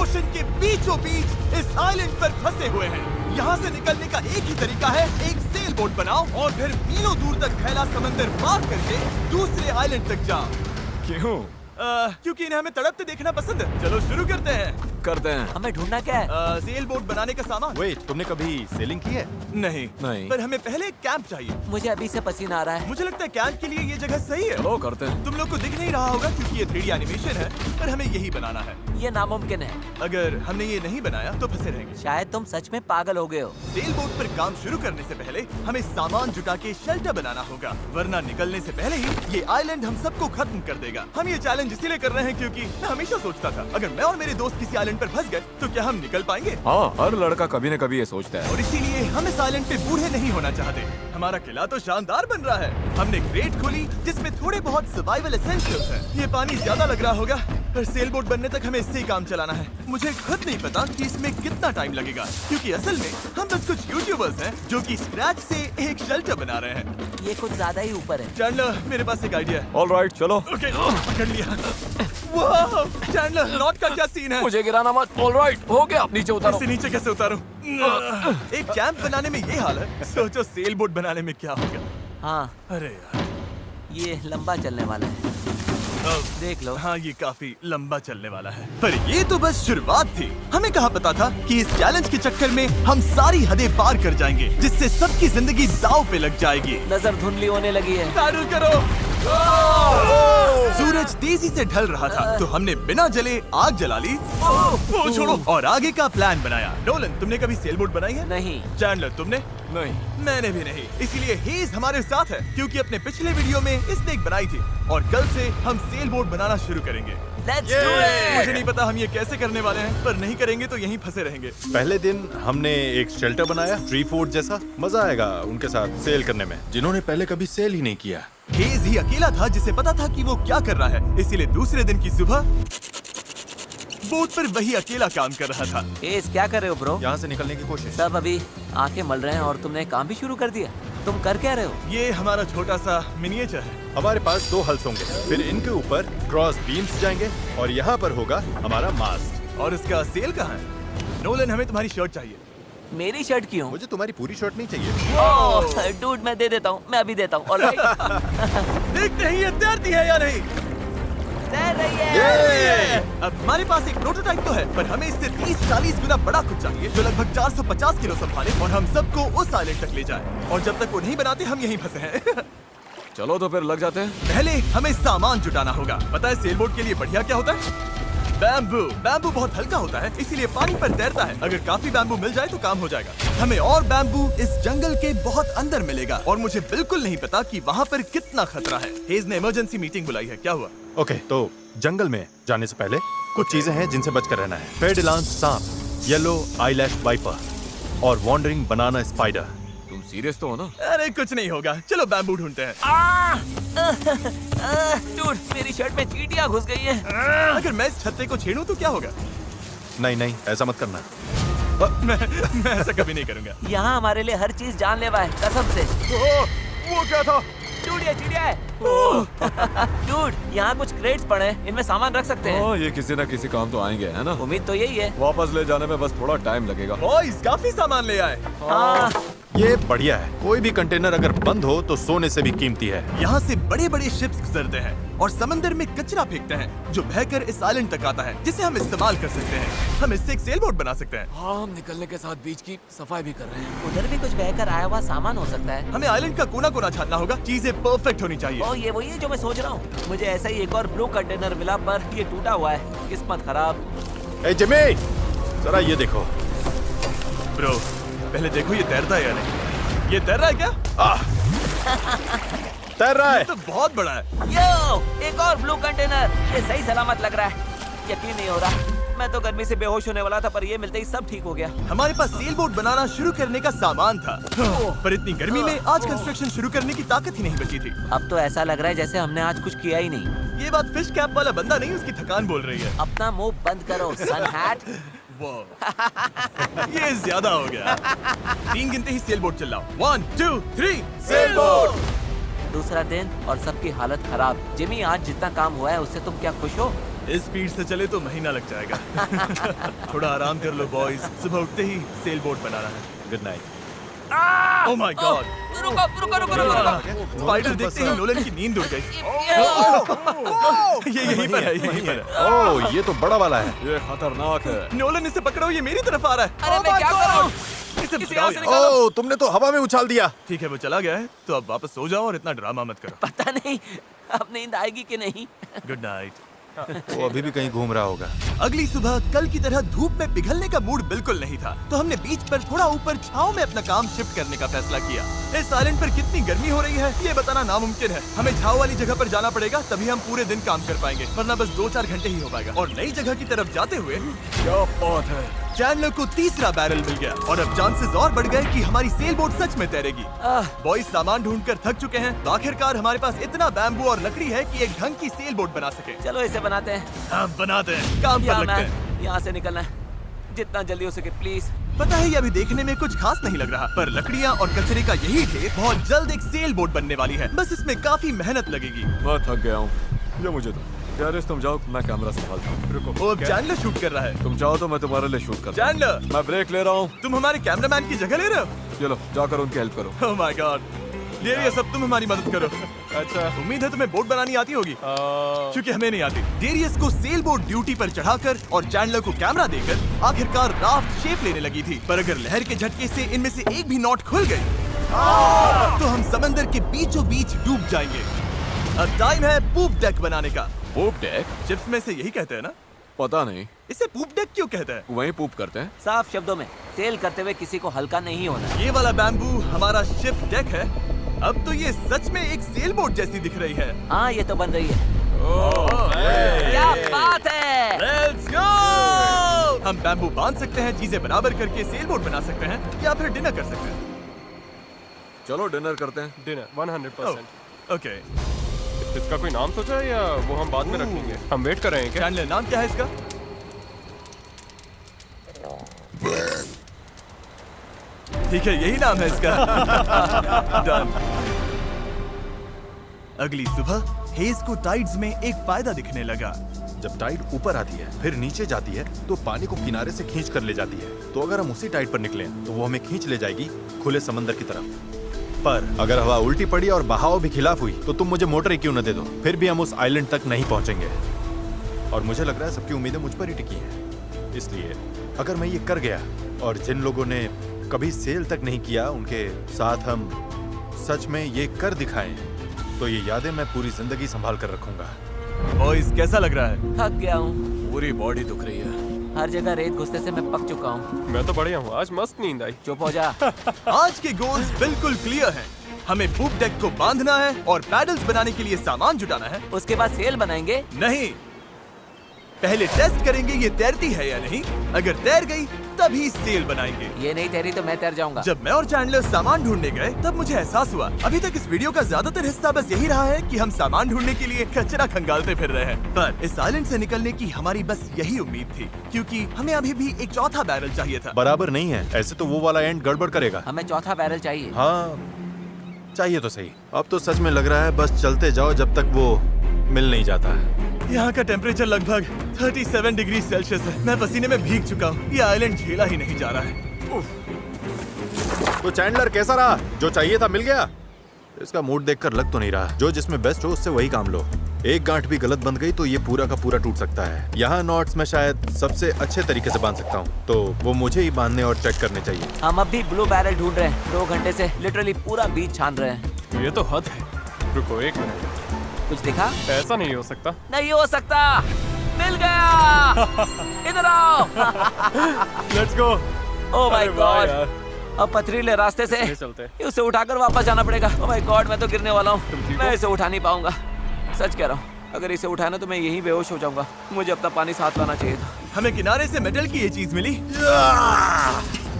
Ocean के बीचों बीच इस आइलैंड पर फंसे हुए हैं। यहाँ से निकलने का एक ही तरीका है, एक सेल बोट बनाओ और फिर मीलों दूर तक फैला समंदर पार करके दूसरे आइलैंड तक जाओ। क्यों? क्योंकि इन्हें हमें तड़पते देखना पसंद है। चलो शुरू करते हैं। हमें ढूंढना क्या है? सेल बोट बनाने का सामान। वेट, तुमने कभी सेलिंग की है? नहीं नहीं। पर हमें पहले एक कैंप चाहिए। मुझे अभी से पसीना आ रहा है। मुझे लगता है कैंप के लिए ये जगह सही है। चलो करते हैं। तुम लोग को दिख नहीं रहा होगा क्योंकि ये 3D एनिमेशन है, पर हमें यही बनाना है। ये नामुमकिन है। अगर हमने ये नहीं बनाया तो फंसे रहेंगे। शायद तुम सच में पागल हो गए हो। सेल बोट पर काम शुरू करने से पहले हमें सामान जुटा के शेल्टर बनाना होगा, वरना निकलने से पहले ही ये आइलैंड हम सबको खत्म कर देगा। हम ये चैलेंज इसीलिए कर रहे हैं क्योंकि मैं हमेशा सोचता था अगर मैं और मेरे दोस्त किसी आइलैंड पर फंस गए तो क्या हम निकल पाएंगे? हाँ, हर लड़का कभी न कभी ये सोचता है। और इसीलिए हम इस आइलैंड पे बूढ़े नहीं होना चाहते। हमारा किला तो शानदार बन रहा है। हमने क्रेट खोली जिसमें थोड़े बहुत सर्वाइवल एसेंशियल्स हैं। ये पानी ज्यादा लग रहा होगा, पर सेल बोट बनने तक हमें इससे ही काम चलाना है। मुझे खुद नहीं पता कि इसमें कितना टाइम लगेगा, क्योंकि असल में हम बस कुछ यूट्यूबर्स हैं जो कि स्क्रैच से एक शेल्टर बना रहे हैं। ये कुछ ज्यादा ही ऊपर है। चैंडलर, मेरे पास एक आइडिया है। ऑलराइट, चलो। ओके, पकड़ लिया। वाह, चैंडलर, नॉट का क्या सीन है? मुझे गिराना मत। ऑलराइट, हो गया। नीचे उतारो। इससे नीचे कैसे उतारूं? एक कैंप बनाने में ये हाल है, सोचो सेल बोट बनाने में क्या होगा। हाँ, अरे यार, ये लंबा चलने वाला है। देख लो। हाँ, ये काफी लंबा चलने वाला है। पर ये तो बस शुरुआत थी। हमें कहाँ पता था कि इस चैलेंज के चक्कर में हम सारी हदें पार कर जाएंगे, जिससे सबकी जिंदगी दांव पे लग जाएगी। नजर धुंधली होने लगी है। तारुल करो। सूरज तेजी से ढल रहा था, तो हमने बिना जले आग जला ली। वो छोड़ो, और आगे का प्लान बनाया। नोलन, तुमने कभी सेल बोट बनाई है? नहीं। चैंडलर, तुमने? नहीं। मैंने भी नहीं। इसीलिए हेज हमारे साथ है, क्योंकि अपने पिछले वीडियो में इसने एक बनाई थी, और कल से हम सेल बोट बनाना शुरू करेंगे। Let's do it! मुझे नहीं पता हम ये कैसे करने वाले हैं, पर नहीं करेंगे तो यहीं फंसे रहेंगे। पहले दिन हमने एक शेल्टर बनाया, ट्री फोर्ट जैसा। मजा आएगा उनके साथ सेल करने में, जिन्होंने पहले कभी सेल ही नहीं किया। हेज ही अकेला था जिसे पता था कि वो क्या कर रहा है, इसीलिए दूसरे दिन की सुबह बोट पर वही अकेला काम कर रहा था। एस, क्या कर रहे हो ब्रो? यहाँ से निकलने की कोशिश। सब अभी आंखें मल रहे हैं और तुमने काम भी शुरू कर दिया। तुम कर क्या रहे हो? ये हमारा छोटा सा मिनिएचर है। हमारे पास 2 हल्स होंगे, फिर इनके ऊपर क्रॉस बीम्स जाएंगे और यहाँ पर होगा हमारा मास्ट। और इसका सेल कहाँ है? नोलन, हमें तुम्हारी शर्ट चाहिए। मेरी शर्ट क्यों? मुझे तुम्हारी पूरी शर्ट नहीं चाहिए। डूड, मैं दे देता हूँ। मैं अभी देता हूँ। ऑलराइट। देखते ही ये तैरती है या नहीं। तैर रही है। अब हमारे पास एक प्रोटोटाइप तो है, पर हमें इससे 30-40 गुना बड़ा कुछ चाहिए, जो लगभग 450 किलो संभाले और हम सबको उस आइलैंड तक ले जाए। और जब तक वो नहीं बनाते हम यहीं फंसे हैं। चलो तो फिर लग जाते हैं। पहले हमें सामान जुटाना होगा। पता है सेल बोट के लिए बढ़िया क्या होता है? बैम्बू। बैम्बू बहुत हल्का होता है, इसीलिए पानी पर तैरता है। अगर काफी बैम्बू मिल जाए तो काम हो जाएगा। हमें और बैम्बू इस जंगल के बहुत अंदर मिलेगा, और मुझे बिल्कुल नहीं पता कि वहाँ पर कितना खतरा है। हेज ने इमरजेंसी मीटिंग बुलाई है। क्या हुआ? ओके, तो जंगल में जाने से पहले कुछ चीजें हैं जिनसे बचकर रहना है। फेडिलांस सांप, येलो आईलैश वाइपर और वॉन्डरिंग बनाना स्पाइडर। तुम सीरियस तो हो ना? अरे कुछ नहीं होगा, चलो बैम्बू ढूंढते हैं। डूड, मेरी शर्ट में चींटियां घुस गई हैं। अगर मैं इस छत्ते को छेड़ूं तो क्या होगा? नहीं नहीं, ऐसा मत करना। मैं ऐसा कभी नहीं करूंगा। यहाँ हमारे लिए हर चीज जानलेवा है, कसम से। वो क्या था? डूड, ये चिड़िया है। डूड, यहाँ कुछ क्रेट्स पड़े हैं, इनमें सामान रख सकते हैं। हाँ, ये किसी न किसी काम तो आएंगे, है ना? उम्मीद तो यही है। वापस ले जाने में बस थोड़ा टाइम लगेगा। बॉयज, काफी सामान ले आए। हाँ। ये बढ़िया है। कोई भी कंटेनर अगर बंद हो तो सोने से भी कीमती है। यहाँ से बड़े बड़े शिप्स गुजरते हैं और समंदर में कचरा फेंकते हैं, जो बहकर इस आइलैंड तक आता है, जिसे हम इस्तेमाल कर सकते हैं। हम इससे एक सेल बोट बना सकते हैं। हाँ, हम निकलने के साथ बीच की सफाई भी कर रहे हैं। उधर भी कुछ बहकर आया हुआ सामान हो सकता है। हमें आइलैंड का कोना कोना छानना होगा, चीजें परफेक्ट होनी चाहिए। ओ, ये वही है जो मैं सोच रहा हूँ। मुझे ऐसा ही एक और ब्लू कंटेनर मिला, पर ये टूटा हुआ है। किस्मत खराब। ए जिमी, जरा ये देखो। ब्रो, पहले देखो ये तैरता है या नहीं। ये तैर रहा है क्या? तैर रहा है। तो बहुत बड़ा है। यो, एक और ब्लू कंटेनर। ये सही सलामत लग रहा है। यकीन नहीं हो रहा। मैं तो गर्मी से बेहोश होने वाला था, पर ये मिलते ही सब ठीक हो गया। हमारे पास सेल बोट बनाना शुरू करने का सामान था, पर इतनी गर्मी में आज कंस्ट्रक्शन शुरू करने की ताकत ही नहीं बची थी। अब तो ऐसा लग रहा है जैसे हमने आज कुछ किया ही नहीं। ये बात फिश कैप वाला बंदा नहीं, उसकी थकान बोल रही है। अपना मुंह बंद करो, सन हैट। ये ज्यादा हो गया। 3 गिनते ही सेल बोट चलाओ। 1 2 3 सेल बोट। दूसरा दिन और सबकी हालत खराब। जिमी, आज जितना काम हुआ है उससे तुम क्या खुश हो? इस स्पीड से चले तो महीना लग जाएगा। थोड़ा आराम कर लो बॉयज, सुबह उठते ही सेल बोट बनाना है। Good night. Oh my God, रुको रुको रुको रुको। स्पाइडर देखते ही नोलन की नींद उड़ गई। ये यहीं पर है, यहीं पर है। ओह, ये तो बड़ा वाला है। ये खतरनाक है। नोलन इसे पकड़ो, ये मेरी तरफ आ रहा है। अरे मैं क्या करूं? इसे किसी बचाओ और से यार। निकालो। ओह, तुमने तो हवा में उछाल दिया। ठीक है, वो चला गया है, तो अब वापस सो जाओ और इतना ड्रामा मत करो। पता नहीं अब नींद आएगी कि नहीं। Good night. वो अभी भी कहीं घूम रहा होगा। अगली सुबह कल की तरह धूप में पिघलने का मूड बिल्कुल नहीं था, तो हमने बीच पर थोड़ा ऊपर छांव में अपना काम शिफ्ट करने का फैसला किया। इस आइलैंड पर कितनी गर्मी हो रही है ये बताना नामुमकिन है। हमें छांव वाली जगह पर जाना पड़ेगा, तभी हम पूरे दिन काम कर पाएंगे, वरना बस 2-4 घंटे ही हो पाएगा। और नई जगह की तरफ जाते हुए क्या बात है। चैंडलर को तीसरा बैरल मिल गया और अब चांसेस और बढ़ गए कि हमारी सेल बोट सच में तैरेगी। बॉयज सामान ढूंढकर थक चुके हैं, तो आखिरकार हमारे पास इतना बैम्बू और लकड़ी है कि एक ढंग की सेल बोट बना सके। चलो इसे बनाते हैं। हाँ, बनाते हैं, काम पर लगते हैं। यहाँ से निकलना है जितना जल्दी हो सके प्लीज। पता है ये अभी देखने में कुछ खास नहीं लग रहा, पर लकड़ियाँ और कचरे का यही ढेर बहुत जल्द एक सेल बोट बनने वाली है। बस इसमें काफी मेहनत लगेगी। मैं थक गया हूँ, ये मुझे दो। गैरेज तुम जाओ, मैं कैमरा संभालता हूँ। रुको, वो अब चैंडलर शूट कर रहा है। तुम जाओ तो मैं तुम्हारे लिए शूट करता हूँ। चैंडलर, मैं ब्रेक ले रहा हूँ। तुम हमारे कैमरामैन की जगह ले रहे हो? चलो जाकर उनकी हेल्प करो। ओह माय गॉड, डेरियस अब तुम हमारी मदद करो। अच्छा उम्मीद है तुम्हें बोट बनानी आती होगी, क्योंकि हमें नहीं आती। डेरियस को सेल बोट ड्यूटी पर चढ़ाकर और चैंडलर को कैमरा देकर आखिरकार राफ्ट शेप लेने लगी थी, पर अगर लहर के झटके से इनमें से एक भी नॉट खुल गई तो हम समंदर के बीचों बीच डूब जाएंगे। अब टाइम है पूप डेक बनाने का। पूप डेक? शिप्स में से यही कहते हैं ना? पता नहीं, इसे पूप डेक क्यों कहते हैं? वहीं पूप करते हैं। साफ शब्दों में सेल करते हुए किसी को हल्का नहीं होना। ये वाला बैम्बू हमारा शिप डेक है। अब तो ये सच में एक सेल बोट जैसी दिख रही है। हाँ ये तो बन रही है। क्या बात है। Let's go! हम बैम्बू बांध सकते हैं, चीजें बराबर करके सेल बोट बना सकते हैं, या फिर डिनर कर सकते हैं। चलो डिनर करते हैं। डिनर 100%। ओके, इसका कोई नाम सोचा है या वो हम बाद में रखेंगे? हम वेट कर रहे हैं क्या? चैंडलर नाम क्या है इसका? ठीक है, यही नाम है इसका। Done. अगली सुबह हेज को टाइड्स में एक फायदा दिखने लगा। जब टाइड ऊपर आती है फिर नीचे जाती है तो पानी को किनारे से खींच कर ले जाती है। तो अगर हम उसी टाइड पर निकलें तो वो हमें खींच ले जाएगी खुले समंदर की तरफ। पर अगर हवा उल्टी पड़ी और बहाव भी खिलाफ हुई तो तुम मुझे मोटर ही क्यों न दे दो, फिर भी हम उस आइलैंड तक नहीं पहुंचेंगे। और मुझे लग रहा है सबकी उम्मीदें मुझ पर ही टिकी हैं। इसलिए अगर मैं ये कर गया और जिन लोगों ने कभी सेल तक नहीं किया उनके साथ हम सच में ये कर दिखाएं, तो ये यादें मैं पूरी जिंदगी संभाल कर रखूंगा। बॉयज कैसा लग रहा है? थक गया हूँ, पूरी बॉडी दुख रही है। हर जगह रेत घुसने से मैं पक चुका हूँ। मैं तो बढ़िया हूँ, आज मस्त नींद आई। चुप हो जा। आज के गोल्स बिल्कुल क्लियर हैं। हमें पूप डेक को बांधना है और पैडल्स बनाने के लिए सामान जुटाना है। उसके बाद सेल बनाएंगे। नहीं, पहले टेस्ट करेंगे ये तैरती है या नहीं। अगर तैर गई तभी सेल बनाएंगे। ये नहीं तैरी तो मैं तैर जाऊंगा। जब मैं और चैंडलर सामान ढूंढने गए तब मुझे एहसास हुआ अभी तक इस वीडियो का ज्यादातर हिस्सा बस यही रहा है कि हम सामान ढूंढने के लिए कचरा खंगालते फिर रहे हैं। पर इस आइलैंड से निकलने की हमारी बस यही उम्मीद थी, क्योंकि हमें अभी भी एक चौथा बैरल चाहिए था। बराबर नहीं है, ऐसे तो वो वाला एंड गड़बड़ करेगा। हमें चौथा बैरल चाहिए। हाँ चाहिए तो सही। अब तो सच में लग रहा है बस चलते जाओ जब तक वो मिल नहीं जाता है। यहाँ का टेम्परेचर लगभग 37 डिग्री सेल्सियस है। मैं पसीने में भीग चुका हूँ। ये आइलैंड झेला ही नहीं जा रहा है। तो चैंडलर कैसा रहा? जो चाहिए था मिल गया? इसका मूड देखकर लग तो नहीं रहा। जो जिसमें बेस्ट हो उससे वही काम लो। एक गांठ भी गलत बंध गई तो ये पूरा का पूरा टूट सकता है। यहाँ नॉट्स में शायद सबसे अच्छे तरीके से बांध सकता हूँ, तो वो मुझे ही बांधने और चेक करने चाहिए। हम अब भी ब्लू बैरल ढूंढ रहे हैं। 2 घंटे से लिटरली पूरा बीच छान रहे हैं। ये तो हद है। रुको 1 मिनट, कुछ दिखा? ऐसा नहीं हो सकता। नहीं हो सकता। मिल गया। इधर आओ। Let's go. ओह माय अरे वाह गॉड। यार। अब पथरीले रास्ते से चले चलते हैं। उसे उठाकर वापस जाना पड़ेगा। ओह माय गॉड, मैं तो गिरने वाला हूँ। तुम ठीक मैं हो? इसे उठा नहीं पाऊंगा। सच कह रहा हूँ, अगर इसे उठाना तो मैं यहीं बेहोश हो जाऊंगा। मुझे अपना पानी साथ लाना चाहिए था। हमें किनारे से मेटल की ये चीज मिली।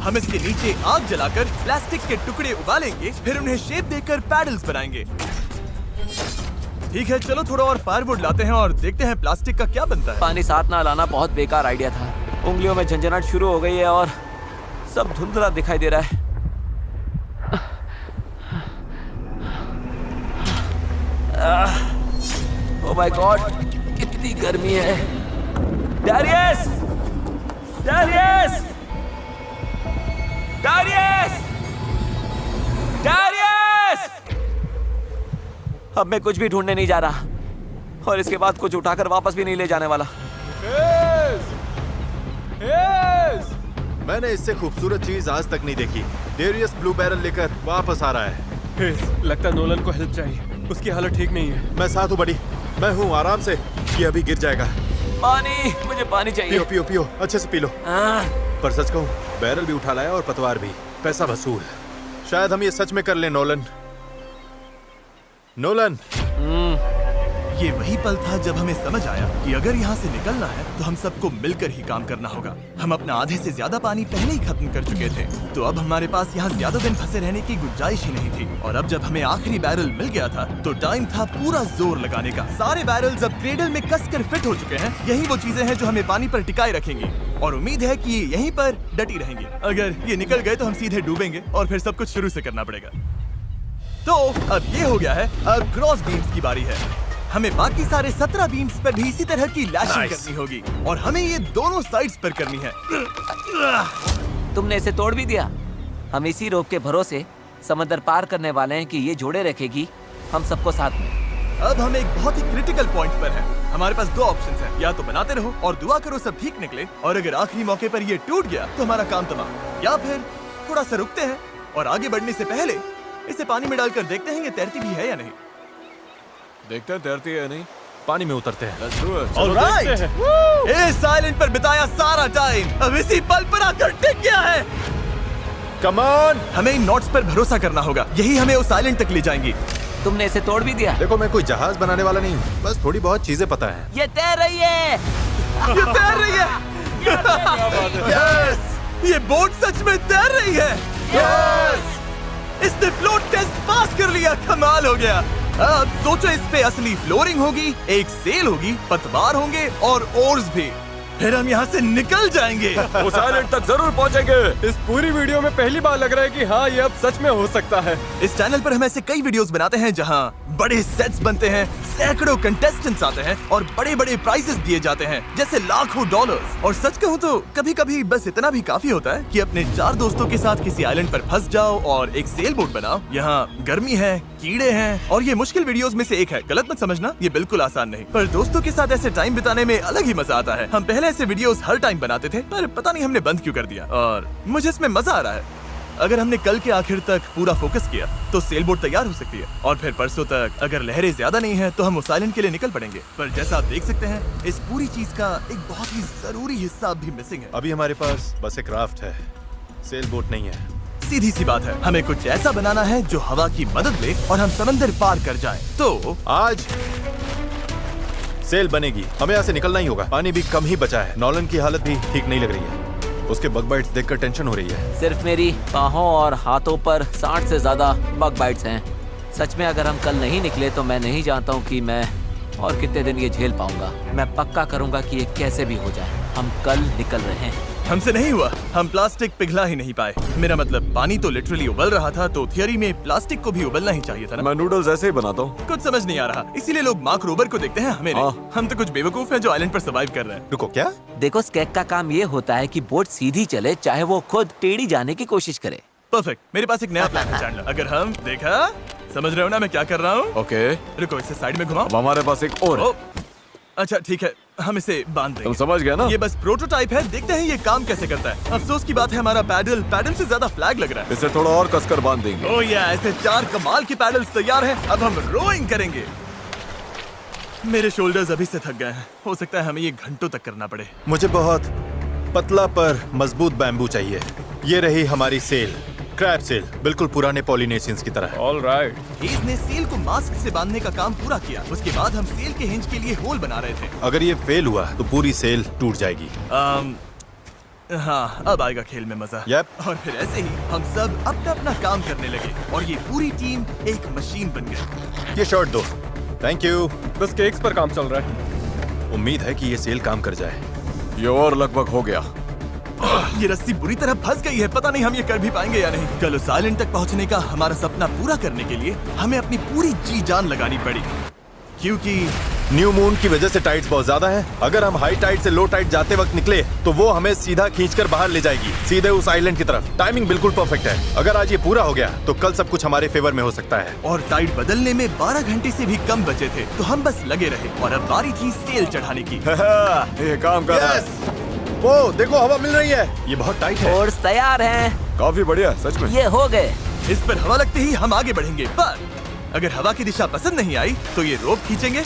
हम इसके नीचे आग जलाकर प्लास्टिक के टुकड़े उबालेंगे, फिर उन्हें शेप देकर पैडल्स बनाएंगे। ठीक है, चलो थोड़ा और फायरवुड लाते हैं और देखते हैं प्लास्टिक का क्या बनता है। पानी साथ ना लाना बहुत बेकार आइडिया था। उंगलियों में झंझनाहट शुरू हो गई है और सब धुंधला दिखाई दे रहा है। ओह माय गॉड, कितनी गर्मी है। डैरियस! डैरियस! डैरियस! डैरियस! अब मैं कुछ भी ढूंढने नहीं जा रहा और इसके बाद कुछ उठाकर वापस भी नहीं ले जाने वाला। मैंने इससे खूबसूरत चीज आज तक नहीं देखी। डेरियस ब्लू बैरल लेकर वापस आ रहा है। लगता है नोलन को हेल्प चाहिए, उसकी हालत ठीक नहीं है। मैं साथ हूँ बड़ी, मैं हूँ आराम से। ये अभी गिर जाएगा। पानी, मुझे पानी चाहिए। पियो पियो पियो, अच्छे से पी लो। पर सच कहूँ, बैरल भी उठा लाया और पतवार भी। पैसा वसूल। शायद हम ये सच में कर लें नोलन। नोलन, ये वही पल था जब हमें समझ आया कि अगर यहाँ से निकलना है तो हम सबको मिलकर ही काम करना होगा। हम अपना आधे से ज्यादा पानी पहले ही खत्म कर चुके थे, तो अब हमारे पास यहाँ ज्यादा दिन फंसे रहने की गुंजाइश ही नहीं थी। और अब जब हमें आखिरी बैरल मिल गया था तो टाइम था पूरा जोर लगाने का। सारे बैरल्स अब क्रेडल में कसकर फिट हो चुके हैं। यही वो चीजें हैं जो हमें पानी पर टिकाए रखेंगी और उम्मीद है कि ये यहीं पर डटी रहेंगी। अगर ये निकल गए तो हम सीधे डूबेंगे और फिर सब कुछ शुरू से करना पड़ेगा। तो अब ये हो गया है, अब क्रॉस बीम्स की बारी है। हमें बाकी सारे 17 बीम्स पर भी इसी तरह की लैशिंग करनी होगी और हमें ये दोनों साइड्स पर करनी है। तुमने इसे तोड़ भी दिया। हम इसी रोप के भरोसे समंदर पार करने वाले हैं कि ये जोड़े रखेगी हम सबको साथ में। अब हम एक बहुत ही क्रिटिकल पॉइंट पर हैं। हमारे पास दो ऑप्शंस हैं, या तो बनाते रहो और दुआ करो सब ठीक निकले, और अगर आखिरी मौके पर ये टूट गया तो हमारा काम तमाम। या फिर थोड़ा सा रुकते हैं और आगे बढ़ने से पहले इसे पानी में डालकर देखते हैं ये तैरती भी है या नहीं। देखते हैं तैरती है या नहीं। पानी में उतरते हैं। Let's do it. ऑलराइट, इस आइलैंड पर बिताया सारा टाइम अब इसी पल पर आकर टिक गया है। Come on. हमें इन नोट्स पर भरोसा करना होगा, यही हमें उस आइलैंड तक ले जाएंगी। तुमने इसे तोड़ भी दिया। देखो, मैं कोई जहाज बनाने वाला नहीं, बस थोड़ी बहुत चीजें पता है। ये तैर रही है। ये तैर रही है। यस, ये बोट सच में तैर रही है। यस, इसने फ्लोट टेस्ट पास कर लिया। कमाल हो गया। अब सोचो, इस पे असली फ्लोरिंग होगी, एक सेल होगी, पतवार होंगे और ओर्स भी। फिर हम यहाँ से निकल जाएंगे। उस आइलैंड तक जरूर पहुंचेंगे। इस पूरी वीडियो में पहली बार लग रहा है कि हाँ, ये अब सच में हो सकता है। इस चैनल पर हम ऐसे कई वीडियोस बनाते हैं जहाँ बड़े सेट्स बनते हैं, सैकड़ों कंटेस्टेंट्स आते हैं और बड़े बड़े प्राइजेस दिए जाते हैं, जैसे लाखों डॉलर्स। और सच कहूँ तो कभी कभी बस इतना भी काफी होता है कि अपने 4 दोस्तों के साथ किसी आइलैंड पर फंस जाओ और एक सेल बोट बनाओ। यहाँ गर्मी है, कीड़े हैं और ये मुश्किल वीडियोस में से एक है। गलत मत समझना, ये बिल्कुल आसान नहीं, पर दोस्तों के साथ ऐसे टाइम बिताने में अलग ही मजा आता है। हम पहले ऐसे वीडियोस हर टाइम बनाते थे, पर पता नहीं हमने बंद क्यों कर दिया, और मुझे इसमें मजा आ रहा है। अगर हमने कल के आखिर तक पूरा फोकस किया तो सेल बोट तैयार हो सकती है, और फिर परसों तक अगर लहरें ज्यादा नहीं है तो हम उस आइलैंड के लिए निकल पड़ेंगे। पर जैसा आप देख सकते हैं, इस पूरी चीज का एक बहुत ही जरूरी हिस्सा भी मिसिंग है। अभी हमारे पास बस एक राफ्ट है, सेल बोट नहीं है। सीधी सी बात है, हमें कुछ ऐसा बनाना है जो हवा की मदद ले और हम समंदर पार कर जाएं। तो आज सेल बनेगी, हमें यहाँ से निकलना ही होगा। पानी भी कम ही बचा है। नॉलन की हालत भी ठीक नहीं लग रही है, उसके बग बाइट्स देखकर टेंशन हो रही है। सिर्फ मेरी बाहों और हाथों पर 60 से ज्यादा बग बाइट्स हैं। सच में अगर हम कल नहीं निकले तो मैं नहीं जानता हूँ कि मैं और कितने दिन ये झेल पाऊंगा। मैं पक्का करूंगा कि ये कैसे भी हो जाए। हम कल निकल रहे हैं। हमसे नहीं हुआ, हम प्लास्टिक पिघला ही नहीं पाए। मेरा मतलब पानी तो लिटरली उबल रहा था, तो थियरी में प्लास्टिक को भी उबलना ही चाहिए था ना। मैं नूडल्स ऐसे ही बनाता हूँ। कुछ समझ नहीं आ रहा, इसीलिए लोग मार्क रोबर को देखते हैं, हमें नहीं। हम तो कुछ बेवकूफ हैं जो आइलैंड पर सर्वाइव कर रहे हैं। रुको, क्या? देखो, स्केक का काम ये होता है कि बोट सीधी चले, चाहे वो खुद टेढ़ी जाने की कोशिश करे। परफेक्ट, मेरे पास एक नया प्लान है चैंडलर। अगर हम देखा, समझ रहे हो ना मैं क्या कर रहा हूँ? ओके, रुको, इसे साइड में घुमाओ। अब हमारे पास एक और है। ओ, अच्छा ठीक है, हम इसे बांध तुम देंगे। समझ गया ना? ये बस प्रोटोटाइप है, देखते हैं ये काम कैसे करता है। अफसोस की बात है, हमारा पैडल से ज्यादा फ्लैग लग रहा है। इसे थोड़ा और कसकर बांध देंगे। ओह या, ऐसे 4 कमाल के पैडल्स तैयार हैं। अब हम रोइंग करेंगे। मेरे शोल्डर्स अभी से थक गए हैं, हो सकता है हमें ये घंटों तक करना पड़े। मुझे बहुत पतला पर मजबूत बैम्बू चाहिए। ये रही हमारी सेल, क्रैब सेल, बिल्कुल पुराने पॉलिनेशियंस की तरह। All right. हेज ने सेल को मास्क से बांधने का काम पूरा किया। उसके बाद हम सेल के हिंज के लिए होल बना रहे थे। अगर ये फेल हुआ तो पूरी सेल टूट जाएगी। हाँ, अब आएगा खेल में मजा। Yep. और फिर ऐसे ही हम सब अपना अपना काम करने लगे और ये पूरी टीम एक मशीन बन गई। ये शॉट दो। Thank you. बस केक्स पर काम चल रहा है। उम्मीद है कि ये सेल काम कर जाए। ये और लगभग हो गया। ये रस्सी बुरी तरह फंस गई है, पता नहीं हम ये कर भी पाएंगे या नहीं। कल उस आइलैंड तक पहुंचने का हमारा सपना पूरा करने के लिए हमें अपनी पूरी जी जान लगानी पड़ी, क्योंकि न्यू मून की वजह से टाइड्स बहुत ज्यादा हैं। अगर हम हाई टाइड से लो टाइड जाते वक्त निकले तो वो हमें सीधा खींचकर बाहर ले जाएगी, सीधे उस आइलैंड की तरफ। टाइमिंग बिल्कुल परफेक्ट है। अगर आज ये पूरा हो गया तो कल सब कुछ हमारे फेवर में हो सकता है। और टाइड बदलने में 12 घंटे से भी कम बचे थे, तो हम बस लगे रहे और अब बारी थी सेल चढ़ाने की। ये काम कर रहा है। Yes! वो देखो हवा मिल रही है। ये बहुत टाइट है। ओर्स तैयार हैं। काफी बढ़िया, सच में। ये हो गए। इस पर हवा लगते ही हम आगे बढ़ेंगे, पर अगर हवा की दिशा पसंद नहीं आई तो ये रोप खींचेंगे।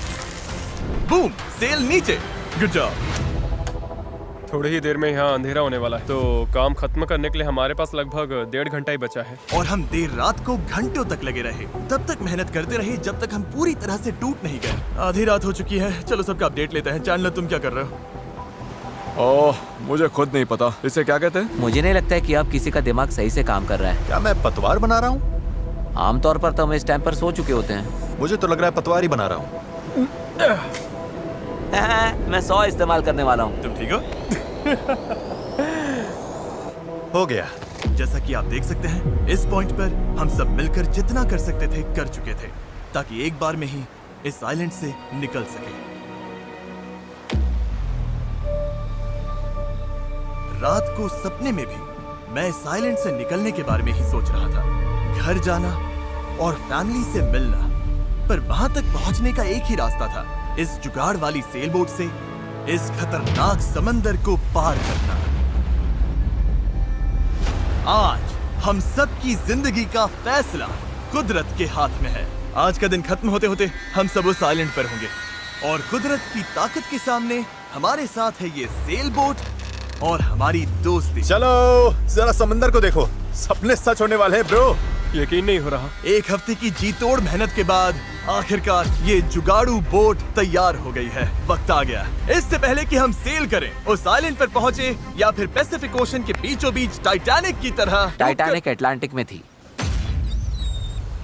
बूम, सेल नीचे। Good job. थोड़ी ही देर में यहाँ अंधेरा होने वाला है, तो काम खत्म करने के लिए हमारे पास लगभग 1.5 घंटा ही बचा है। और हम देर रात को घंटों तक लगे रहे, तब तक मेहनत करते रहे जब तक हम पूरी तरह से टूट नहीं गए। आधी रात हो चुकी है, चलो सबका अपडेट लेते हैं। चैंडलर, तुम क्या कर रहे हो? ओह, मुझे खुद नहीं पता इसे क्या कहते हैं। मुझे नहीं लगता है कि अब किसी का दिमाग सही से काम कर रहा है। क्या मैं पतवार बना रहा हूँ? आमतौर पर तो हम इस टाइम पर सो चुके होते हैं। मुझे तो लग रहा है पतवार ही बना रहा हूँ। मैं 100 इस्तेमाल करने वाला हूँ। तुम ठीक हो? हो गया। जैसा कि आप देख सकते हैं, इस पॉइंट पर हम सब मिलकर जितना कर सकते थे कर चुके थे, ताकि एक बार में ही इस आइलैंड से निकल सके। रात को सपने में भी मैं इस आइलैंड से निकलने के बारे में ही सोच रहा था। घर जाना और फैमिली से मिलना, पर वहां तक पहुंचने का एक ही रास्ता था, इस जुगाड़ वाली सेल बोट से इस खतरनाक समंदर को पार करना। आज हम सब की जिंदगी का फैसला कुदरत के हाथ में है। आज का दिन खत्म होते होते हम सब उस आइलैंड पर होंगे, और कुदरत की ताकत के सामने हमारे साथ है ये सेल बोट और हमारी दोस्ती। चलो जरा समंदर को देखो, सपने सच होने वाले हैं ब्रो। यकीन नहीं हो रहा। एक हफ्ते की जी तोड़ मेहनत के बाद आखिरकार ये जुगाड़ू बोट तैयार हो गई है। वक्त आ गया, इससे पहले कि हम सेल करें, उस आइलैंड पर पहुंचे या फिर पैसिफिक ओशन के बीचों बीच टाइटैनिक की तरह। टाइटैनिक अटलांटिक में थी।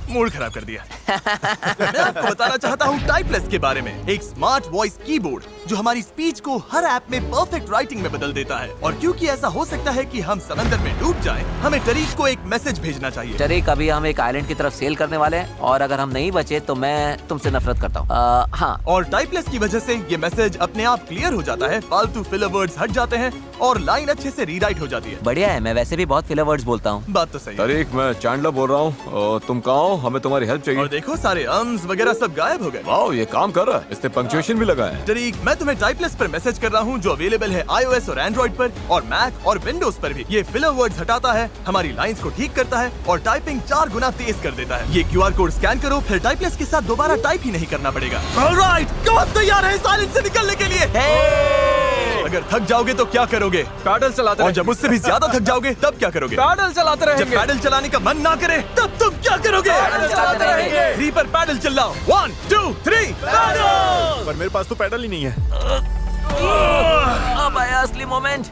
मूड खराब कर दिया। मैं आपको बताना चाहता हूँ टाइपलेस के बारे में, एक स्मार्ट वॉइस कीबोर्ड जो हमारी स्पीच को हर ऐप में परफेक्ट राइटिंग में बदल देता है। और क्योंकि ऐसा हो सकता है कि हम समंदर में डूब जाएं, हमें टरीक को एक मैसेज भेजना चाहिए। टरीक, अभी हम एक आइलैंड की तरफ सेल करने वाले हैं, और अगर हम नहीं बचे तो मैं तुमसे नफरत करता हूँ। हाँ। और टाइपलेस की वजह से ये मैसेज अपने आप क्लियर हो जाता है, फालतू फिलर वर्ड्स हट जाते हैं और लाइन अच्छे से रीराइट हो जाती है। बढ़िया है, मैं वैसे भी बहुत फिलर वर्ड्स बोलता हूँ। बात तो सही है। तारीख, मैं चैंडलर बोल रहा हूँ। तुम कहाँ हो? हमें तुम्हारी हेल्प और चाहिए। देखो सारे अम्स वगैरह सब गायब हो गए। वाओ, ये काम कर रहा है। इसने पंक्चुएशन भी लगाया है। टरीक, मैं तुम्हें टाइपलेस पर मैसेज कर रहा हूँ जो अवेलेबल है iOS और एंड्रॉइड पर, और मैक और विंडोज पर भी। ये फिलर वर्ड्स हटाता है, हमारी लाइंस को ठीक करता है और टाइपिंग 4 गुना तेज कर देता है। ये QR कोड स्कैन करो, फिर टाइपलेस के साथ दोबारा टाइप ही नहीं करना पड़ेगा। ऑलराइट, कब तैयार है इस आइलैंड से निकलने के लिए? अगर थक जाओगे तो क्या करोगे? पैडल चलाते और जब उससे भी ज्यादा थक जाओगे तब क्या करोगे? पैडल चलाते जब रहेंगे। पैडल चलाने का मन ना करे तब तुम क्या करोगे? पैडल चलाते रहेंगे। 3 पर पैडल चिल्लाओ। 1 2 3 पैडल। पर मेरे पास तो पैडल ही नहीं है। अब आया असली मोमेंट।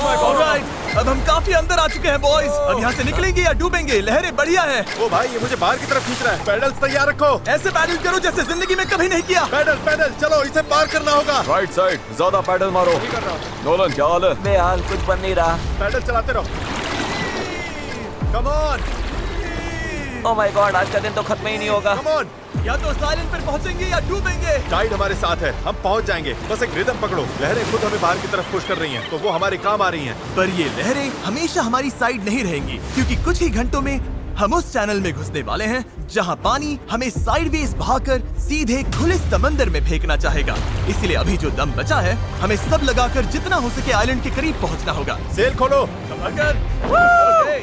ऑलराइट, अब हम काफी अंदर आ चुके हैं बॉयज। अब यहाँ से निकलेंगे या डूबेंगे? लहरें बढ़िया है। ओ भाई, ये मुझे बाहर की तरफ खींच रहा है। पैडल्स तैयार रखो। ऐसे पैडल करो जैसे जिंदगी में कभी नहीं किया। पैडल पैडल, चलो इसे पार करना होगा। राइट साइड, ज्यादा पैडल मारो। नोलन, क्या हाल है? बेहाल, कुछ बन नहीं रहा। पैडल चलाते रहो। Come on, oh my God, आज का दिन तो खत्म ही नहीं होगा। Come on. या तो साइलेंट पर पहुंचेंगे या डूबेंगे। टाइड हमारे साथ है, हम पहुंच जाएंगे। बस एक रिदम पकड़ो। लहरें खुद हमें बाहर की तरफ पुश कर रही हैं, तो वो हमारे काम आ रही हैं। पर ये लहरें हमेशा हमारी साइड नहीं रहेंगी, क्योंकि कुछ ही घंटों में हम उस चैनल में घुसने वाले हैं जहां पानी हमें साइडवेज बहाकर सीधे खुले समंदर में फेंकना चाहेगा। इसलिए अभी जो दम बचा है, हमें सब लगाकर जितना हो सके आइलैंड के करीब पहुंचना होगा। सेल खोलो। अगर ओके,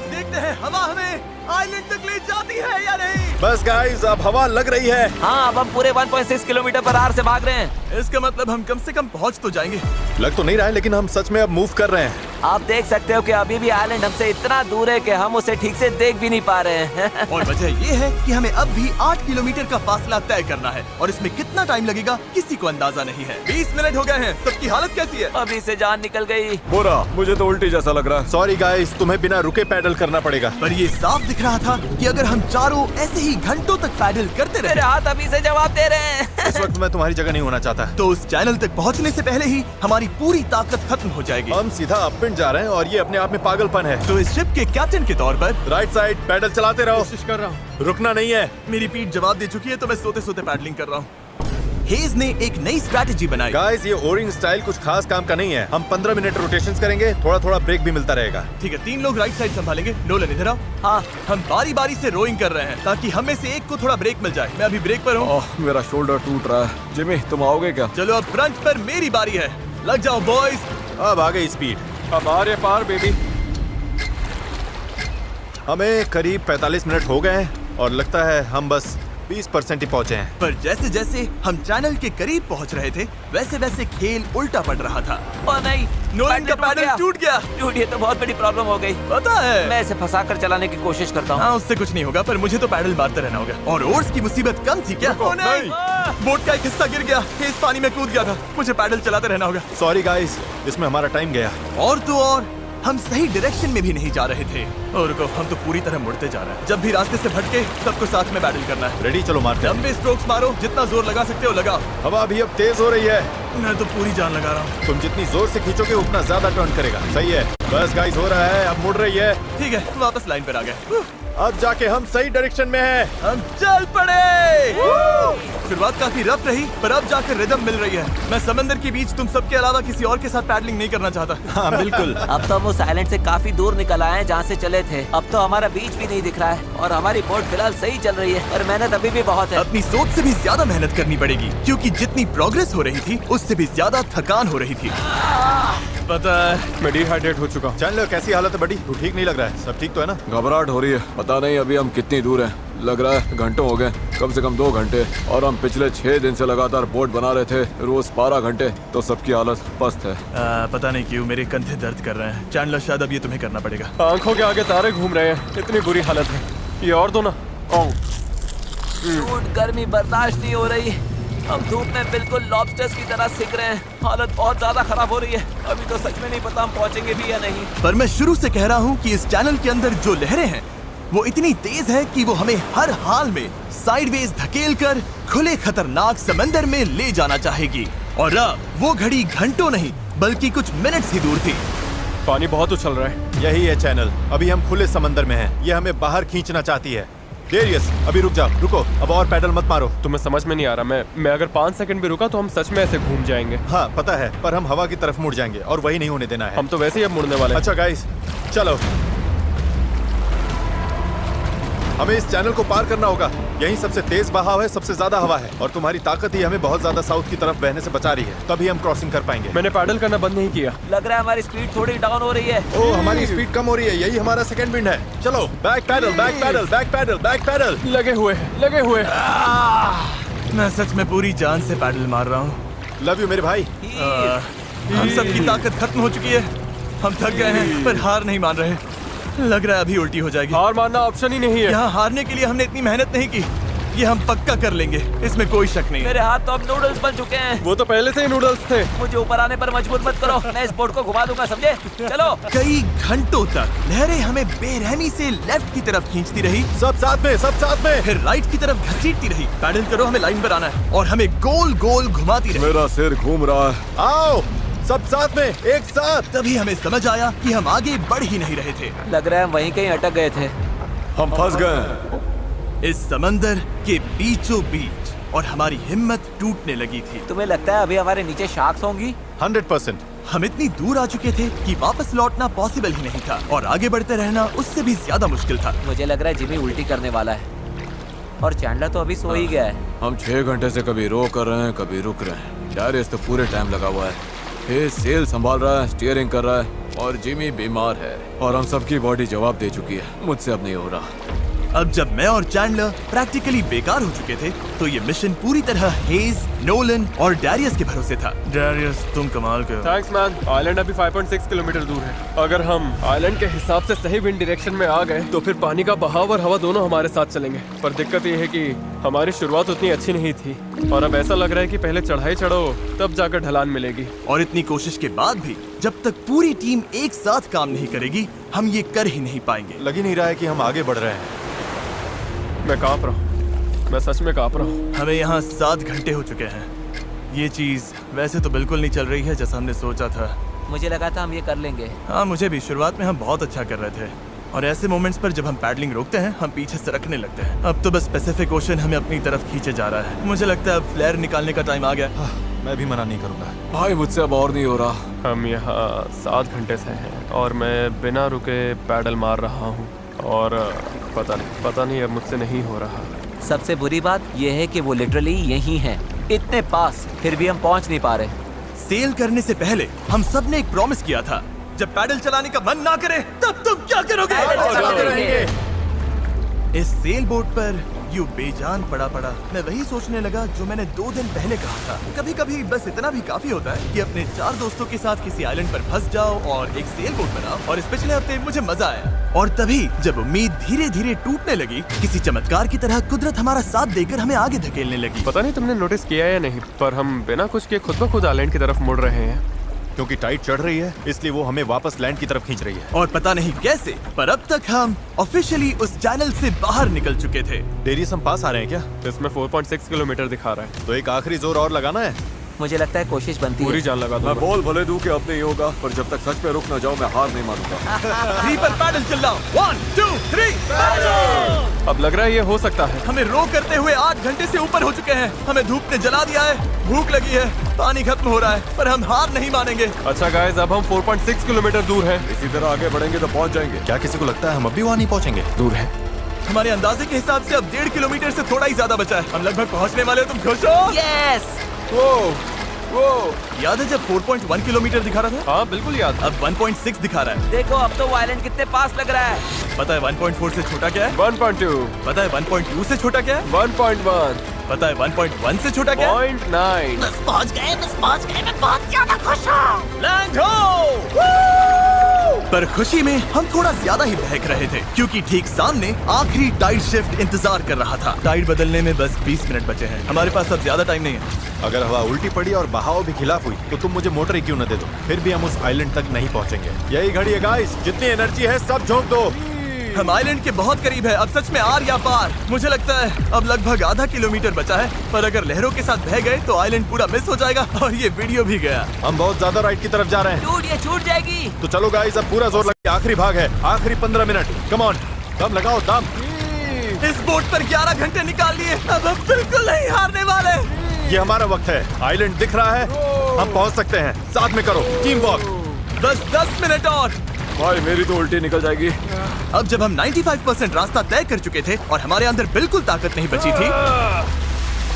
देखते हैं हवा हमें आइलैंड तक ले जाती है या नहीं। बस गाइस, अब हवा लग रही है। हाँ, अब हम पूरे 1.6 किलोमीटर पर आवर से भाग रहे हैं। इसका मतलब हम कम से कम पहुंच तो जाएंगे। लग तो नहीं रहा है, लेकिन हम सच में अब मूव कर रहे हैं। आप देख सकते हो कि अभी भी आइलैंड हमसे इतना दूर है कि हम उसे ठीक से देख भी नहीं पा रहे हैं। और वजह ये है कि हमें अब भी 8 किलोमीटर का फासला तय करना है, और इसमें कितना टाइम लगेगा किसी को अंदाजा नहीं है। 20 मिनट हो गए हैं। सबकी हालत कैसी है? अभी से जान निकल गई। बुरा, मुझे तो उल्टी जैसा लग रहा है। सॉरी गाइस, तुम्हें बिना रुके पैडल करना पड़ेगा। पर ये साफ दिख रहा था कि अगर हम चारों ऐसे ही घंटों तक पैडल करते मेरे रहे हाथ अभी से जवाब दे रहे हैं। इस वक्त मैं तुम्हारी जगह नहीं होना चाहता। तो उस चैनल तक पहुंचने से पहले ही हमारी पूरी ताकत खत्म हो जाएगी। हम सीधा अपविंड जा रहे हैं और ये अपने आप में पागलपन है। तो इस शिप के कैप्टन के तौर पर राइट साइड पैडल चलाते रहो, कोशिश कर रहा हूँ। रुकना नहीं है। मेरी पीठ जवाब दे चुकी है, तो मैं सोते सोते पैडलिंग कर रहा हूँ। हेज ने एक नई स्ट्रैटेजी बनाई। गाइस, ये ओरिंग स्टाइल कुछ खास काम का नहीं है। हम 15 मिनट रोटेशंस करेंगे, थोड़ा थोड़ा ब्रेक भी मिलता रहेगा। ठीक है, 3 लोग राइट साइड संभालेंगे। नोलन इधर आओ। हाँ, हम बारी बारी से रोइंग कर रहे हैं ताकि हम में से एक को थोड़ा ब्रेक मिल जाए। मैं अभी ब्रेक पर हूँ। ओह, मेरा शोल्डर टूट रहा है। जिमी, तुम आओगे क्या? चलो अब फ्रंट पर मेरी बारी है। लग जाओ बॉयज। अब आ गई स्पीड। हमारे पार बेबी। हमें करीब 45 मिनट हो गए हैं और लगता है हम बस 20% ही पहुंचे हैं। पर जैसे जैसे हम चैनल के करीब पहुंच रहे थे, वैसे वैसे खेल उल्टा पड़ रहा था। ओ नहीं, नोलन का पैडल टूट गया। टूट, ये तो बहुत बड़ी प्रॉब्लम हो गई। पता है, मैं इसे फंसा कर चलाने की कोशिश करता हूँ। हाँ, उससे कुछ नहीं होगा, पर मुझे तो पैडल मारते रहना होगा। और ओर्स की मुसीबत कम थी क्या? ओ नहीं, बोट का एक हिस्सा गिर गया। इस पानी में कूद गया था। मुझे पैडल चलाते रहना होगा। सॉरी गाइस, इसमें हमारा टाइम गया। और तो और हम सही डायरेक्शन में भी नहीं जा रहे थे। और रुको, हम तो पूरी तरह मुड़ते जा रहे हैं। जब भी रास्ते से भटके, सबको साथ में पैडल करना है। रेडी, चलो मारते हैं। लंबे स्ट्रोक्स मारो, जितना जोर लगा सकते हो लगाओ। हवा भी अब तेज हो रही है। मैं तो पूरी जान लगा रहा हूँ। तुम जितनी जोर से खींचोगे उतना ज्यादा टर्न करेगा। सही है, बस गाइस हो रहा है, अब मुड़ रही है। ठीक है, वापस लाइन पर आ गए। अब जाके हम सही डायरेक्शन में हैं। हम चल पड़े। शुरुआत काफी रफ रही, पर अब जाकर रिदम मिल रही है। मैं समंदर के बीच तुम सबके अलावा किसी और के साथ पैडलिंग नहीं करना चाहता। हाँ बिल्कुल। अब तो हम उस आइलैंड से काफी दूर निकल आए हैं जहाँ से चले थे। अब तो हमारा बीच भी नहीं दिख रहा है और हमारी बोट फिलहाल सही चल रही है, पर मेहनत अभी भी बहुत है। अपनी सोच से भी ज्यादा मेहनत करनी पड़ेगी, क्योंकि जितनी प्रोग्रेस हो रही थी उससे भी ज्यादा थकान हो रही थी। पता है, मैं डिहाइड्रेट हो चुका हूँ। चैनलर, कैसी हालत है बड़ी? तू ठीक नहीं लग रहा है। सब ठीक तो है ना? घबराहट हो रही है। पता नहीं अभी हम कितनी दूर हैं। लग रहा है घंटों हो गए, कम से कम 2 घंटे। और हम पिछले 6 दिन से लगातार बोट बना रहे थे, रोज 12 घंटे। तो सबकी हालत पस्त है। पता नहीं क्यों मेरे कंधे दर्द कर रहे हैं। चैंडलर, शायद अब ये तुम्हें करना पड़ेगा। आंखों के आगे तारे घूम रहे हैं। इतनी बुरी हालत है। ये और दो ना। शूट, गर्मी बर्दाश्त नहीं हो रही। हम धूप में बिल्कुल लॉबस्टर्स की तरह सिक रहे हैं। हालत बहुत ज्यादा खराब हो रही है। अभी तो सच में नहीं पता हम पहुंचेंगे भी या नहीं। पर मैं शुरू से कह रहा हूँ कि इस चैनल के अंदर जो लहरें हैं वो इतनी तेज है कि वो हमें हर हाल में साइडवेज धकेल कर खुले खतरनाक समंदर में ले जाना चाहेगी। और अब वो घड़ी घंटों नहीं बल्कि कुछ मिनट्स ही दूर थी। पानी बहुत उछल रहा है। यही है चैनल। अभी हम खुले समंदर में हैं। ये हमें बाहर खींचना चाहती है। डेरियस, अभी रुक जाओ। रुको, अब और पैडल मत मारो। तुम्हें समझ में नहीं आ रहा। मैं अगर 5 सेकंड भी रुका तो हम सच में ऐसे घूम जाएंगे। हाँ पता है, पर हम हवा की तरफ मुड़ जाएंगे और वही नहीं होने देना है। हम तो वैसे ही अब मुड़ने वाले हैं। अच्छा गाइस, चलो। हमें इस चैनल को पार करना होगा। यही सबसे तेज बहाव है, सबसे ज्यादा हवा है और तुम्हारी ताकत ही हमें बहुत ज्यादा साउथ की तरफ बहने से बचा रही है। तभी हम क्रॉसिंग कर पाएंगे। मैंने पैडल करना बंद नहीं किया। लग रहा है हमारी स्पीड थोड़ी डाउन हो रही है। ओ, हमारी स्पीड कम हो रही है। यही हमारा सेकंड विंड है। चलो, back pedal, back pedal, back pedal, back pedal. लगे हुए हैं, लगे हुए हैं। मैं सच में पूरी जान से पैडल मार रहा हूँ। लव यू मेरे भाई। हम सबकी ताकत खत्म हो चुकी है। हम थक गए हैं, पर हार नहीं मान रहे। लग रहा है अभी उल्टी हो जाएगी। हार मानना ऑप्शन ही नहीं है। यहाँ हारने के लिए हमने इतनी मेहनत नहीं की। ये हम पक्का कर लेंगे, इसमें कोई शक नहीं है। मेरे हाथ तो अब नूडल्स बन चुके हैं। वो तो पहले से ही नूडल्स थे। मुझे ऊपर आने पर मजबूर मत करो। मैं इस बोट को घुमा दूंगा, समझे? चलो। कई घंटों तक लहरें हमें बेरहमी से लेफ्ट की तरफ खींचती रही, सब साथ में, सब साथ में। फिर राइट की तरफ घसीटती रही। पैडल करो, हमें लाइन पर आना है और हमें गोल गोल घुमाती रही। मेरा सिर घूम रहा है। आओ, सब साथ में, एक साथ। तभी हमें समझ आया कि हम आगे बढ़ ही नहीं रहे थे। लग रहा है हम वहीं कहीं अटक गए थे। हम फंस गए हैं। इस समंदर के बीचों बीच और हमारी हिम्मत टूटने लगी थी। तुम्हें लगता है अभी हमारे नीचे शार्क्स होंगी? 100%। हम इतनी दूर आ चुके थे कि वापस लौटना पॉसिबल ही नहीं था और आगे बढ़ते रहना उससे भी ज्यादा मुश्किल था। मुझे लग रहा है जिमी उल्टी करने वाला है और चैंडलर तो अभी सो ही गया है। हम 6 घंटे से कभी रो कर रहे हैं, कभी रुक रहे हैं। डायरेस तो पूरे टाइम लगा हुआ है। हे सेल संभाल रहा है, स्टीयरिंग कर रहा है और जिमी बीमार है और हम सबकी बॉडी जवाब दे चुकी है। मुझसे अब नहीं हो रहा। अब जब मैं और चैंडलर प्रैक्टिकली बेकार हो चुके थे, तो ये मिशन पूरी तरह हेज, नोलन और डैरियस के भरोसे था। डैरियस, तुम कमाल के हो। Thanks man. आइलैंड अभी 5.6 किलोमीटर दूर है। अगर हम आइलैंड के हिसाब से सही विंड डायरेक्शन में आ गए तो फिर पानी का बहाव और हवा दोनों हमारे साथ चलेंगे। पर दिक्कत ये है कि हमारी शुरुआत उतनी अच्छी नहीं थी और अब ऐसा लग रहा है कि पहले चढ़ाई चढ़ो तब जाकर ढलान मिलेगी। और इतनी कोशिश के बाद भी जब तक पूरी टीम एक साथ काम नहीं करेगी, हम ये कर ही नहीं पाएंगे। लग ही नहीं रहा है कि हम आगे बढ़ रहे हैं। मैं कांप रहा हूँ, मैं सच में कांप रहा हूँ। हमें यहाँ 7 घंटे हो चुके हैं। ये चीज वैसे तो बिल्कुल नहीं चल रही है जैसा हमने सोचा था। मुझे लगा था हम ये कर लेंगे। हाँ, मुझे भी। शुरुआत में हम बहुत अच्छा कर रहे थे और ऐसे मोमेंट्स पर जब हम पैडलिंग रोकते हैं, हम पीछे सरकने लगते हैं। अब तो बस पैसिफिक ओशन हमें अपनी तरफ खींचे जा रहा है। मुझे लगता है अब फ्लेयर निकालने का टाइम आ गया। मैं भी मना नहीं करूंगा। भाई मुझसे अब और नहीं हो रहा। हम यहाँ 7 घंटे से हैं और मैं बिना रुके पैडल मार रहा हूँ और पता नहीं अब मुझसे नहीं हो रहा। सबसे बुरी बात यह है कि वो लिटरली यहीं हैं, इतने पास, फिर भी हम पहुंच नहीं पा रहे। सेल करने से पहले हम सब ने एक प्रॉमिस किया था, जब पैडल चलाने का मन ना करे तब तुम क्या करोगे? चलाते रहेंगे। इस सेल बोट पर यूं बेजान पड़ा मैं वही सोचने लगा जो मैंने 2 दिन पहले कहा था। कभी कभी बस इतना भी काफी होता है कि अपने 4 दोस्तों के साथ किसी आइलैंड पर फंस जाओ और एक सेल बोट बनाओ। और इस पिछले हफ्ते मुझे मजा आया। और तभी जब उम्मीद धीरे धीरे टूटने लगी, किसी चमत्कार की तरह कुदरत हमारा साथ देकर हमें आगे धकेलने लगी। पता नहीं तुमने नोटिस किया या नहीं, पर हम बिना कुछ किए खुद ब खुद आइलैंड की तरफ मुड़ रहे हैं। क्योंकि टाइड चढ़ रही है, इसलिए वो हमें वापस लैंड की तरफ खींच रही है। और पता नहीं कैसे, पर अब तक हम ऑफिशियली उस चैनल से बाहर निकल चुके थे। डेरियस हम पास आ रहे हैं क्या? इसमें 4.6 किलोमीटर दिखा रहा है। तो एक आखिरी जोर और लगाना है। मुझे लगता है कोशिश बनती पूरी है। जान लगा मैं दूंगा। बोल भले दूं कि अब नहीं होगा, पर जब तक सच में रुक ना जाऊं मैं हार नहीं मानूंगा। 3 पर पैडल चलाओ। 1 2 3। अब लग रहा है ये हो सकता है। हमें रो करते हुए 8 घंटे से ऊपर हो चुके हैं। हमें धूप ने जला दिया है, भूख लगी है, पानी खत्म हो रहा है, पर हम हार नहीं मानेंगे। अच्छा गाइस, अब हम 4.6 किलोमीटर दूर हैं। इसी तरह आगे बढ़ेंगे तो पहुंच जाएंगे। क्या किसी को लगता है हम अभी वहाँ नहीं पहुँचेंगे? दूर है। हमारे अंदाजे के हिसाब से अब 1.5 किलोमीटर से थोड़ा ही ज्यादा बचा है। हम लगभग पहुंचने वाले हो। तुम खुश हो? यस। वो याद है जब 4.1 किलोमीटर दिखा रहा था? हाँ बिल्कुल याद। अब 1.6 दिखा रहा है। देखो अब तो वो आइलैंड कितने पास लग रहा है। पता है 1.4 से छोटा क्या है? 1.2, पता है 1.2 से छोटा क्या है? 1.1, पता है 1.1 से छोटा क्या है? 0.9। बस पहुंच गए, मैं बहुत ज्यादा खुश हूँ। लैंड हो! पर खुशी में हम थोड़ा ज्यादा ही बहक रहे थे, क्योंकि ठीक सामने आखिरी टाइड शिफ्ट इंतजार कर रहा था। टाइड बदलने में बस 20 मिनट बचे हैं। हमारे पास अब ज्यादा टाइम नहीं है। अगर हवा उल्टी पड़ी और बहाव भी खिलाफ हुई तो तुम मुझे मोटर ही क्यों न दे दो, फिर भी हम उस आइलैंड तक नहीं पहुंचेंगे। यही घड़ी है गाइस, जितनी एनर्जी है सब झोंक दो। हम आइलैंड के बहुत करीब है। अब सच में आर या पार। मुझे लगता है अब लगभग आधा किलोमीटर बचा है, पर अगर लहरों के साथ बह गए तो आइलैंड पूरा मिस हो जाएगा और ये वीडियो भी गया। हम बहुत ज्यादा राइट की तरफ जा रहे हैं। डूड, ये छूट जाएगी। तो चलो गाइस, अब पूरा जोर लगा। आखिरी भाग है, आखिरी 15 मिनट। कम ऑन, दम लगाओ, दम। इस बोट पर 11 घंटे निकाल लिए। अब हम बिल्कुल नहीं हारने वाले। ये हमारा वक्त है। आइलैंड दिख रहा है, हम पहुंच सकते हैं। साथ में करो, टीम वर्क। बस 10 मिनट और। भाई मेरी तो उल्टी निकल जाएगी। अब जब हम 95% रास्ता तय कर चुके थे और हमारे अंदर बिल्कुल ताकत नहीं बची थी,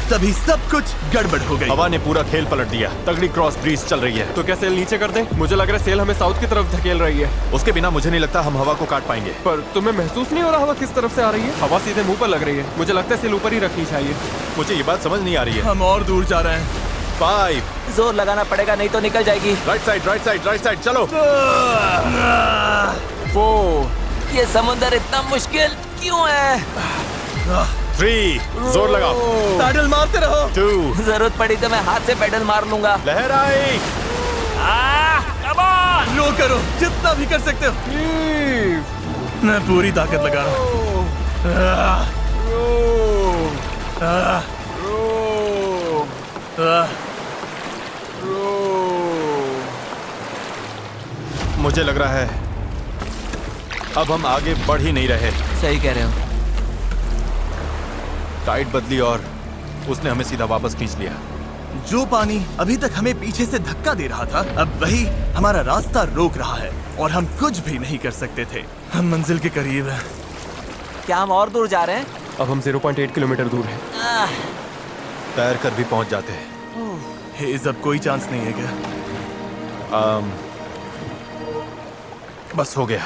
तभी सब कुछ गड़बड़ हो गई। हवा ने पूरा खेल पलट दिया। तगड़ी क्रॉस ब्रीज चल रही है। तो क्या सेल नीचे कर दें? मुझे लग रहा है सेल हमें साउथ की तरफ धकेल रही है। उसके बिना मुझे नहीं लगता हम हवा को काट पाएंगे। पर तुम्हें महसूस नहीं हो रहा हवा किस तरफ से आ रही है? हवा सीधे मुंह पर लग रही है। मुझे लगता है सेल ऊपर ही रखनी चाहिए। मुझे ये बात समझ नहीं आ रही है। हम और दूर जा रहे हैं। 5 जोर लगाना पड़ेगा, नहीं तो निकल जाएगी। Right side, right side, right side, चलो। 4, ये समुंदर इतना मुश्किल क्यों है? 3, जोर लगाओ। पैडल मारते रहो। 2, जरूरत पड़ी तो मैं हाथ से पेडल मार लूंगा। लहर आई। Come on. लो करो, जितना भी कर सकते हो। मैं पूरी ताकत लगा रहा हूँ। मुझे लग रहा है अब हम आगे बढ़ ही नहीं रहे। सही कह रहे हो। टाइड बदली और उसने हमें सीधा वापस खींच लिया। जो पानी अभी तक हमें पीछे से धक्का दे रहा था, अब वही हमारा रास्ता रोक रहा है और हम कुछ भी नहीं कर सकते थे। हम मंजिल के करीब हैं। क्या हम और दूर जा रहे हैं? अब हम 0.8 किलोमीटर दूर हैं। तैर कर भी पहुंच जाते हैं। हेज, अब कोई चांस नहीं है क्या? बस हो गया।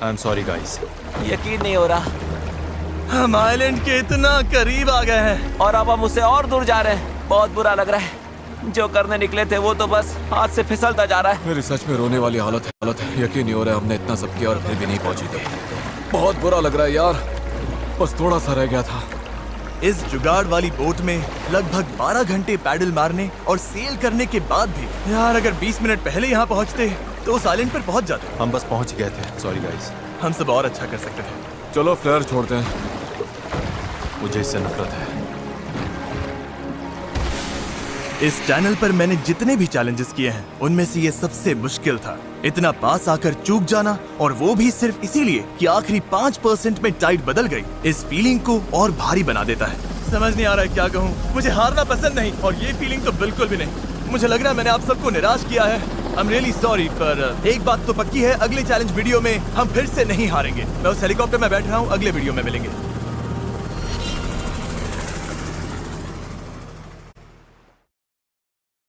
I am sorry guys. यकीन नहीं हो रहा। हम आइलैंड के इतना करीब आ गए हैं। और अब हम उससे और दूर जा रहे हैं। बहुत बुरा लग रहा है। जो करने निकले थे वो तो बस हाथ से फिसलता जा रहा है। मेरी सच में रोने वाली हालत है। यकीन नहीं हो रहा है हमने इतना सब किया और फिर भी नहीं पहुंची थी। बहुत बुरा लग रहा है यार। बस थोड़ा सा रह गया था। इस जुगाड़ वाली बोट में लगभग 12 घंटे पैडल मारने और सेल करने के बाद भी यार अगर 20 मिनट पहले यहाँ पहुँचते तो उस आइलैंड पर पहुँच जाते। हम बस पहुंच गए थे। Sorry guys. हम सब और अच्छा कर सकते थे। चलो फ्लेयर छोड़ते हैं। मुझे इससे नफरत है। इस चैनल पर मैंने जितने भी चैलेंजेस किए हैं उनमें से ये सबसे मुश्किल था। इतना पास आकर चूक जाना, और वो भी सिर्फ इसीलिए कि आखिरी 5% में टाइड बदल गई, इस फीलिंग को और भारी बना देता है। समझ नहीं आ रहा है क्या कहूँ। मुझे हारना पसंद नहीं और ये फीलिंग तो बिल्कुल भी नहीं। मुझे लग रहा है मैंने आप सबको निराश किया है। I'm really sorry, पर एक बात तो पक्की है, अगले चैलेंज वीडियो में हम फिर से नहीं हारेंगे। मैं उस हेलीकॉप्टर में बैठ रहा हूँ। अगले वीडियो में मिलेंगे।